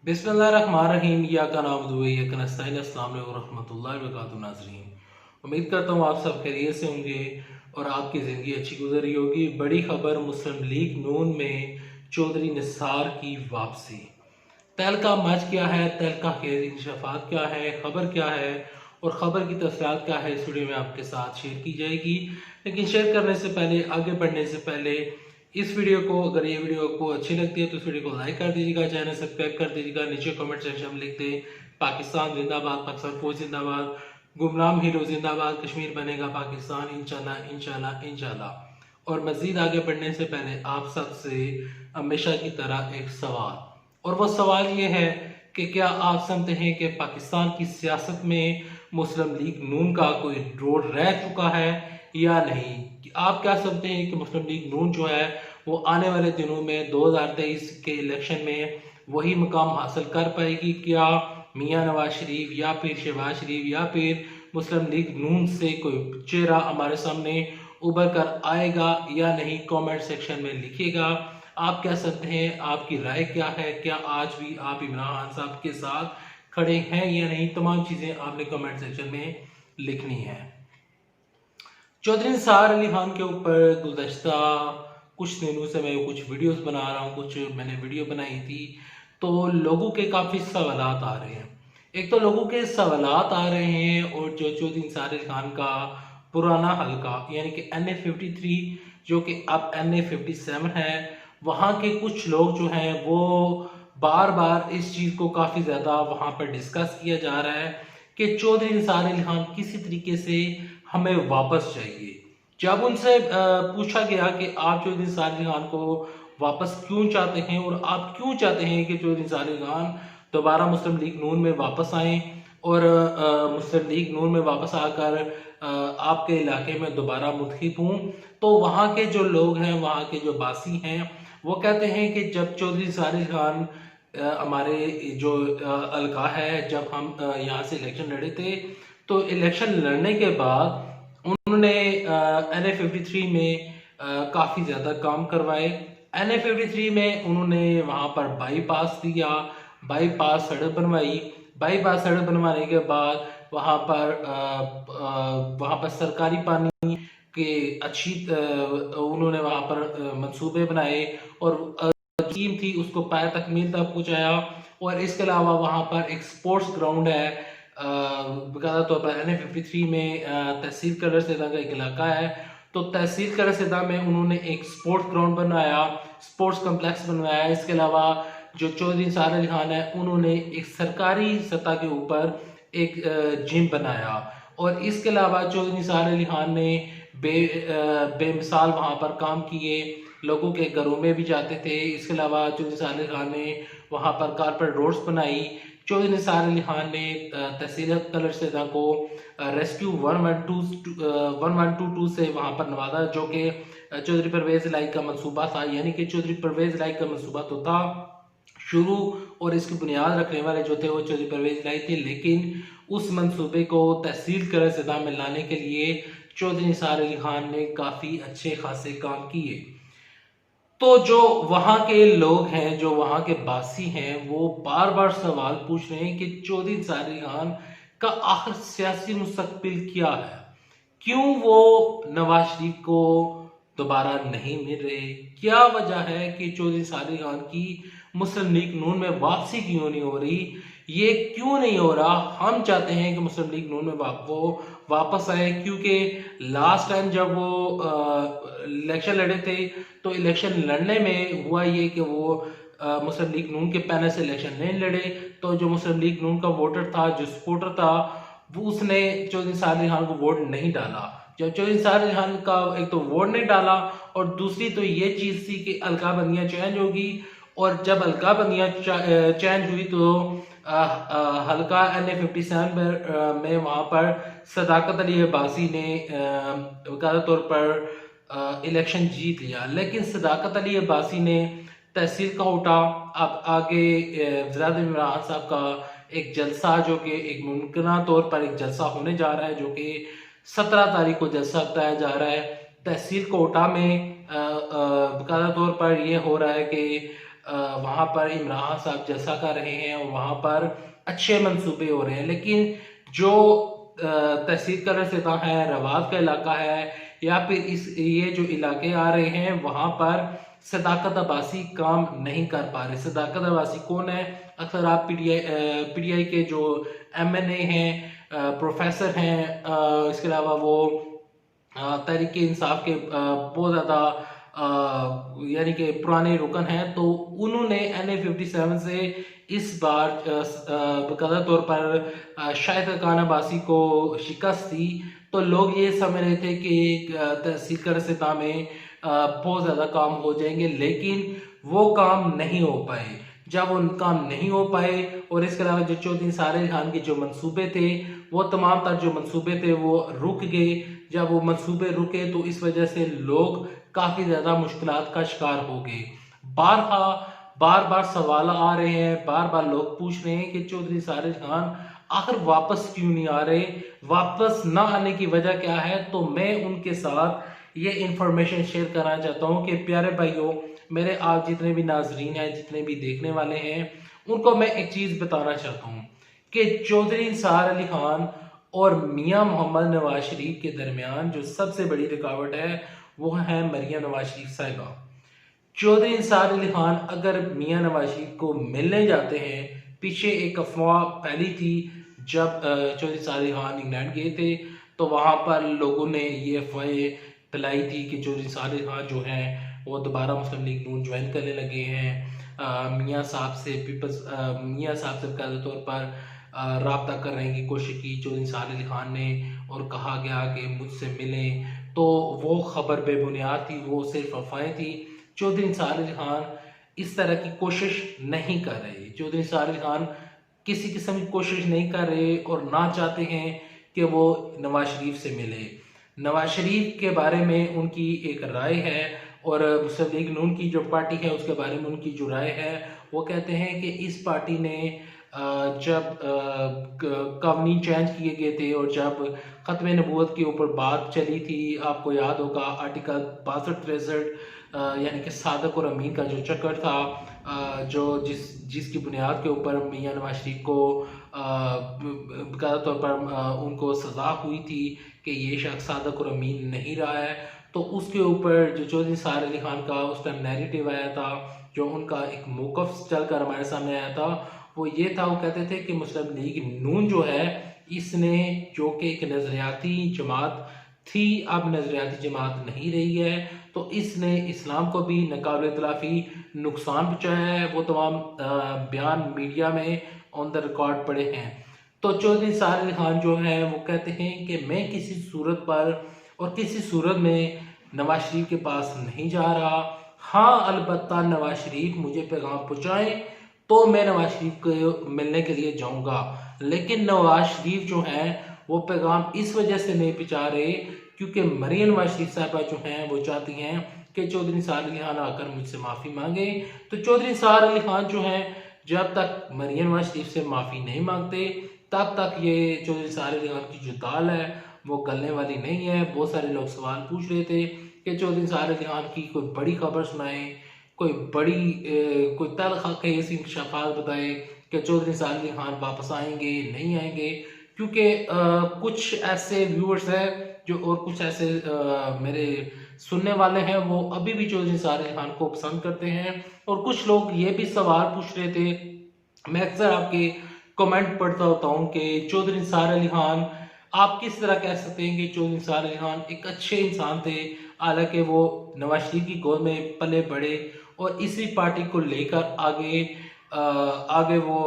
बिस्मिल्लाहिर्रहमानिर्रहीम या का नाम या का नस्ताइन। अस्सलाम वालेकुम रहमतुल्लाहि व बरकातुहू नाज़रीन, उम्मीद करता हूँ आप सब खैरियत से होंगे और आपकी ज़िंदगी अच्छी गुजर रही होगी। बड़ी खबर मुस्लिम लीग नून में चौधरी निसार की वापसी। तहलका मच क्या है, तहलका के इंकशाफात क्या है, खबर क्या है और ख़बर की तफसीलात क्या है, इस वीडियो में आपके साथ शेयर की जाएगी। लेकिन शेयर करने से पहले, आगे बढ़ने से पहले, इस वीडियो को, अगर ये वीडियो आपको अच्छी लगती है तो इस वीडियो को लाइक कर दीजिएगा, चैनल सब्सक्राइब कर दीजिएगा। नीचे कमेंट सेक्शन में लिख दें पाकिस्तान जिंदाबाद, पाकिस्तान फौज जिंदाबाद, गुमनाम हीरो जिंदाबाद, कश्मीर बनेगा पाकिस्तान इंशाल्लाह इंशाल्लाह इंशाल्लाह। और मजीद आगे बढ़ने से पहले आप सबसे हमेशा की तरह एक सवाल, और वो सवाल ये है कि क्या आप समझते हैं कि पाकिस्तान की सियासत में मुस्लिम लीग नून का कोई रोल रह चुका है या नहीं? कि आप क्या समझते हैं कि मुस्लिम लीग नून जो है वो आने वाले दिनों में 2023 के इलेक्शन में वही मुकाम हासिल कर पाएगी? क्या मियां नवाज शरीफ या फिर शहबाज शरीफ या फिर मुस्लिम लीग नून से कोई चेहरा हमारे सामने उभर कर आएगा या नहीं? कमेंट सेक्शन में लिखिएगा। आप क्या समझते हैं, आपकी राय क्या है? क्या आज भी आप इमरान खान साहब के साथ खड़े हैं या नहीं? तमाम चीजें आपने कमेंट सेक्शन में लिखनी है। चौधरी निसार अली खान के ऊपर गुज़श्ता कुछ दिनों से मैं कुछ वीडियोस बना रहा हूँ, कुछ मैंने वीडियो बनाई थी, तो लोगों के काफ़ी सवालात आ रहे हैं। एक तो लोगों के सवालात आ रहे हैं, और जो चौधरी निसार अली खान का पुराना हलका यानी कि NA53 जो कि अब NA57 है, वहाँ के कुछ लोग जो हैं वो बार बार इस चीज़ को काफ़ी ज़्यादा वहाँ पर डिस्कस किया जा रहा है कि चौधरी निसार अली खान किसी तरीके से हमें वापस चाहिए। जब उनसे पूछा गया कि आप चौधरी निसार अली खान को वापस क्यों चाहते हैं और आप क्यों चाहते हैं कि चौधरी निसार अली खान दोबारा मुस्लिम लीग नून में वापस आए और मुस्लिम लीग नून में वापस आकर आपके इलाके में दोबारा मुंतखब हों, तो वहाँ के जो लोग हैं, वहाँ के जो बासी हैं, वो कहते हैं कि जब चौधरी निसार अली खान हमारे जो हल्का है, जब हम यहाँ से इलेक्शन लड़े थे, तो इलेक्शन लड़ने के बाद उन्होंने NA53 में काफ़ी ज़्यादा काम करवाए। NA53 में उन्होंने वहाँ पर बाईपास दिया, बाईपास सड़क बनवाई। बाईपास सड़क बनवाने के बाद वहाँ पर सरकारी पानी के अच्छी उन्होंने वहाँ पर मंसूबे बनाए और टीम थी उसको पाया तकमील तक पहुँचाया। और इसके अलावा वहाँ पर एक स्पोर्ट्स ग्राउंड है, बकायदा तौर पर NA53 में तहसील कलर सैदा का एक इलाका है, तो तहसील कलर सैदा में उन्होंने एक स्पोर्ट्स ग्राउंड बनवाया, स्पोर्ट्स कम्प्लेक्स बनवाया। इसके अलावा जो चौधरी निसार अली खान है, उन्होंने एक सरकारी सतह के ऊपर एक जिम बनाया। और इसके अलावा चौधरी निसार अली खान ने बेमिसाल वहाँ पर काम किए, लोगों के घरों में भी जाते थे। इसके अलावा चौधरी निसार अली खान ने वहाँ पर कारपेट रोड्स बनाई। चौधरी निसार अली खान ने तहसील कलर सैदा को रेस्क्यू 1122 से वहाँ पर नवाजा, जो कि चौधरी परवेज लाई का मंसूबा था। यानी कि चौधरी परवेज लाई का मंसूबा तो था शुरू, और इसकी बुनियाद रखने वाले जो थे वो चौधरी परवेज लाई थे, लेकिन उस मंसूबे को तहसील कलर सैदा में लाने के लिए चौधरी निसार अली खान ने काफ़ी अच्छे खासे काम किए। तो जो वहाँ के लोग हैं, जो वहाँ के बासी हैं, वो बार बार सवाल पूछ रहे हैं कि चौधरी निसार अली खान का आखिर सियासी मुस्तकबिल क्या है? क्यों वो नवाज शरीफ को दोबारा नहीं मिल रहे? क्या वजह है कि चौधरी निसार अली खान की मुस्लिम लीग नून में वापसी क्यों नहीं हो रही? ये क्यों नहीं हो रहा? हम चाहते हैं कि मुस्लिम लीग नून में वो वापस आए, क्योंकि लास्ट टाइम जब वो इलेक्शन लड़े थे, तो इलेक्शन लड़ने में हुआ ये कि वो मुस्लिम लीग नून के पैनल से इलेक्शन नहीं लड़े, तो जो मुस्लिम लीग नून का वोटर था, जो सपोर्टर था, वो उसने चौधरी निसार अली खान को वोट नहीं डाला। जब चौधरी निसार अली खान का एक तो वोट नहीं डाला, और दूसरी तो ये चीज़ थी कि अलका बंदियाँ चेंज होगी, और जब अलका बंदियाँ चेंज हुई तो हल्का NA57 में वहाँ पर सदाकत अली अब्बासी ने बकायदा तौर पर इलेक्शन जीत लिया। लेकिन सदाकत अली अब्बासी ने तहसील का उठा। अब आगे वज़ीर इमरान साहब का एक जलसा, जो कि एक मुमकिन तौर पर एक जलसा होने जा रहा है, जो कि 17 तारीख को जलसा बताया जा रहा है। तहसील कोटा में बकायदा तौर पर यह हो रहा है कि वहाँ पर इमरान साहब जलसा कर रहे हैं और वहाँ पर अच्छे मंसूबे हो रहे हैं, लेकिन जो तहसील कलर से है, रवाद का इलाका है, या फिर ये जो इलाके आ रहे हैं वहाँ पर सदाकत अब्बासी काम नहीं कर पा रहे। सदाकत अब्बासी कौन है? अक्सर आप पीटीआई के जो एमएनए हैं, प्रोफेसर हैं, इसके अलावा वो तहरीक इंसाफ के बहुत ज़्यादा यानी कि पुराने रुकन हैं, तो उन्होंने NA-57 से इस बार बकायदा तौर पर शाहिद खान अब्बासी को शिकस्त दी। तो लोग ये समझ रहे थे कि तहसील करसता में बहुत ज़्यादा काम हो जाएंगे, लेकिन वो काम नहीं हो पाए। जब वो काम नहीं हो पाए और इसके अलावा जो चौधरी निसार अली खान के जो मंसूबे थे, वो तमाम तर जो मंसूबे थे वो रुक गए। जब वो मंसूबे रुके तो इस वजह से लोग काफ़ी ज़्यादा मुश्किलात का शिकार हो गए। बार बार सवाल आ रहे हैं, बार बार लोग पूछ रहे हैं कि चौधरी निसार अली खान आखिर वापस क्यों नहीं आ रहे, वापस ना आने की वजह क्या है। तो मैं उनके साथ ये इंफॉर्मेशन शेयर करना चाहता हूँ कि प्यारे भाइयों, मेरे आप जितने भी नाजरीन हैं, जितने भी देखने वाले हैं, उनको मैं एक चीज़ बताना चाहता हूँ कि चौधरी निसार अली खान और मियाँ मोहम्मद नवाज शरीफ के दरमियान जो सबसे बड़ी रुकावट है वो है मरियम नवाज शरीफ साहिबा। चौधरी निसार अली खान अगर मियाँ नवाज शरीफ को मिलने जाते हैं, पीछे एक अफवाह फैली थी जब चौधरी निसार अली खान इंग्लैंड गए थे, तो वहाँ पर लोगों ने ये अफवाहें फैलाई थी कि चौधरी निसार अली खान जो हैं वो दोबारा मुस्लिम लीग नून ज्वाइन करने लगे हैं। मियाँ साहब से बकायदा तौर पर रब्ता करने की कोशिश की चौधरी निसार अली खान ने, और कहा गया कि मुझसे मिलें, तो वो खबर बेबुनियाद थी, वो सिर्फ अफवाहें थी। चौधरी निसार अली खान इस तरह की कोशिश नहीं कर रहे। चौधरी निसार अली खान किसी किस्म की कोशिश नहीं कर रहे और ना चाहते हैं कि वो नवाज शरीफ से मिले। नवाज शरीफ के बारे में उनकी एक राय है और मुस्लिम लीग नून की जो पार्टी है उसके बारे में उनकी जो राय है, वो कहते हैं कि इस पार्टी ने जब कानून चेंज किए गए थे और जब ख़त्म नबूवत के ऊपर बात चली थी, आपको याद होगा आर्टिकल 62-63 यानी कि सादक और अमीन का जो चक्कर था, जो जिसकी बुनियाद के ऊपर मियाँ नवाज शरीफ को बकायदा तौर पर उनको सज़ा हुई थी कि ये शख्स सादक और अमीन नहीं रहा है। तो उसके ऊपर जो चौधरी निसार अली खान का उस टाइम नैरेटिव आया था, जो उनका एक मौक़िफ़ चल कर हमारे सामने आया था, वो ये था, वो कहते थे कि मुस्लिम लीग नून जो है इसने, जो कि एक नज़रियाती जमात थी, अब नज़रियाती जमात नहीं रही है, तो इसने इस्लाम को भी नाकाबिल इतलाफ़ी नुकसान पहुँचाया है। वो तमाम बयान मीडिया में ऑन द रिकॉर्ड पड़े हैं। तो चौधरी निसार अली खान जो है वो कहते हैं कि मैं किसी सूरत पर और किसी सूरत में नवाज शरीफ के पास नहीं जा रहा। हाँ, अलबत्ता नवाज शरीफ मुझे पैगाम पहुँचाएँ तो मैं नवाज शरीफ को मिलने के लिए जाऊंगा, लेकिन नवाज शरीफ जो हैं वो पैगाम इस वजह से नहीं पहुंचा रहे क्योंकि मरियम नवाज शरीफ साहबा जो हैं वो चाहती हैं कि चौधरी निसार अली खान आकर मुझसे माफ़ी मांगे। तो चौधरी निसार अली खान जो हैं जब तक मरियम नवाज शरीफ से माफ़ी नहीं मांगते तब तक ये चौधरी निसार अली खान की जो दाल है वो गलने वाली नहीं है। बहुत सारे लोग सवाल पूछ रहे थे कि चौधरी निसार अली खान की कोई बड़ी खबर सुनाए, कोई बड़ी कोई तल्ख ऐसी इंकशाफात बताए कि चौधरी निसार अली खान वापस आएंगे नहीं आएंगे, क्योंकि कुछ ऐसे व्यूअर्स हैं जो, और कुछ ऐसे मेरे सुनने वाले हैं, वो अभी भी चौधरी निसार अली खान को पसंद करते हैं। और कुछ लोग ये भी सवाल पूछ रहे थे, मैं अक्सर आपके कमेंट पढ़ता होता हूँ कि चौधरी निसार अली खान, आप किस तरह कह सकते हैं कि चौधरी निसार अली खान एक अच्छे इंसान थे, हालांकि वो नवाज शरीफ की गोद में पले बड़े और इसी पार्टी को लेकर आगे वो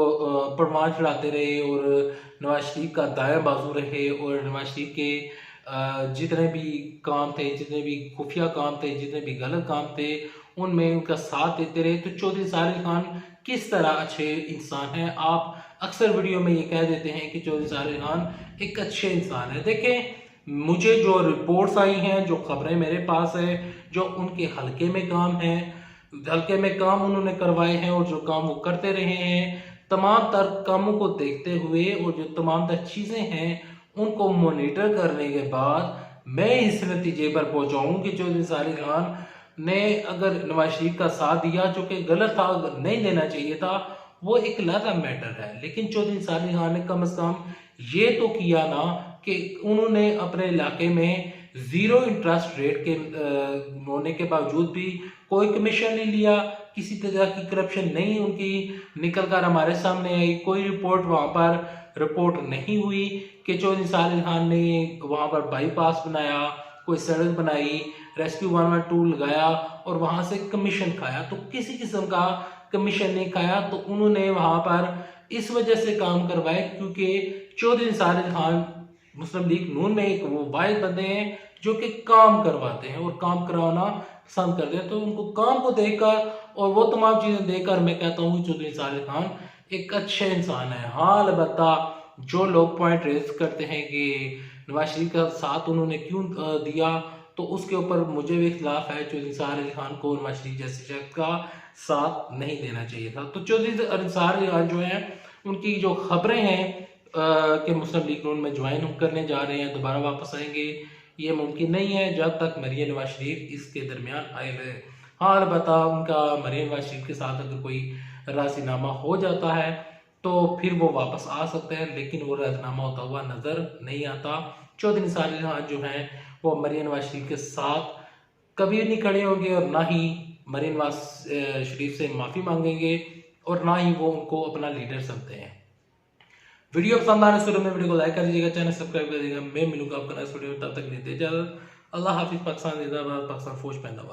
परवान चढ़ाते रहे और नवाज शरीफ का दायां बाजू रहे और नवाज शरीफ के जितने भी काम थे, जितने भी खुफिया काम थे, जितने भी गलत काम थे, उनमें उनका साथ देते रहे। तो चौधरी निसार अली खान किस तरह अच्छे इंसान हैं। आप अक्सर वीडियो में ये कह देते हैं कि चौधरी निसार अली खान एक अच्छे इंसान है। देखें, मुझे जो रिपोर्ट्स आई हैं, जो खबरें मेरे पास है, जो उनके हल्के में काम है, हल्के में काम उन्होंने करवाए हैं और जो काम वो करते रहे हैं, तमाम तर कामों को देखते हुए और जो तमाम तर चीज़ें हैं उनको मॉनिटर करने के बाद मैं इस नतीजे पर पहुंचा हूं कि चौधरी निसार अली खान ने अगर नवाज शरीफ का साथ दिया, जो कि गलत था, नहीं देना चाहिए था, वो एक अलग मैटर है। लेकिन चौधरी निसार अली खान ने कम से कम ये तो किया ना कि उन्होंने अपने इलाके में जीरो इंटरेस्ट रेट के होने के बावजूद भी कोई कमीशन नहीं लिया, किसी तरह की करप्शन नहीं उनकी निकल कर हमारे सामने आई, कोई रिपोर्ट वहां पर रिपोर्ट नहीं हुई कि चौधरी निसार अली खान ने वहां पर बाईपास बनाया, कोई सड़क बनाई, रेस्क्यू 112 लगाया और वहां से कमीशन खाया। तो किसी किस्म का कमीशन नहीं खाया। तो उन्होंने वहां पर इस वजह से काम करवाए क्योंकि चौधरी निसार अली खान मुस्लिम लीग नून में एक वो वाहिद बंदे हैं जो कि काम करवाते हैं और काम करवाना पसंद करते हैं। तो उनको काम को देखकर और वो तमाम चीजें देखकर मैं कहता हूँ चौधरी निसार अली खान एक अच्छे इंसान है। हाँ, अलबत्ता जो लोग पॉइंट रेज करते हैं कि नवाज शरीफ का साथ उन्होंने क्यों दिया, तो उसके ऊपर मुझे भी इख्तिलाफ है। चौधरी निसार अली खान को नवाज शरीफ जैसे शख्स का साथ नहीं देना चाहिए था। तो चौधरी निसार अली खान जो है, उनकी जो खबरें हैं कि मुस्लिम लीग नून में ज्वाइन करने जा रहे हैं, दोबारा वापस आएंगे, ये मुमकिन नहीं है जब तक मरियम नवाज शरीफ इसके दरमियान आए रहे। हाँ, अलबत्ता उनका मरियम नवाज शरीफ के साथ अगर कोई राजीनामा हो जाता है तो फिर वो वापस आ सकते हैं, लेकिन वो राजीनामा होता हुआ नजर नहीं आता। चौधरी निसार अली खान जो हैं वो मरियम नवाज शरीफ के साथ कभी नहीं खड़े होंगे और ना ही मरियम नवाज शरीफ से माफी मांगेंगे और ना ही वो उनको अपना लीडर समझते हैं। वीडियो पसंद आने से वीडियो को लाइक कर दीजिएगा, चैनल सब्सक्राइब कर दीजिएगा। मैं मिलूंगा आपको नेक्स्ट वीडियो में, तब तक के लिए इजाजत। अल्लाह हाफिज। पाकिस्तान जिंदाबाद, पाकिस्तान फौज जिंदाबाद।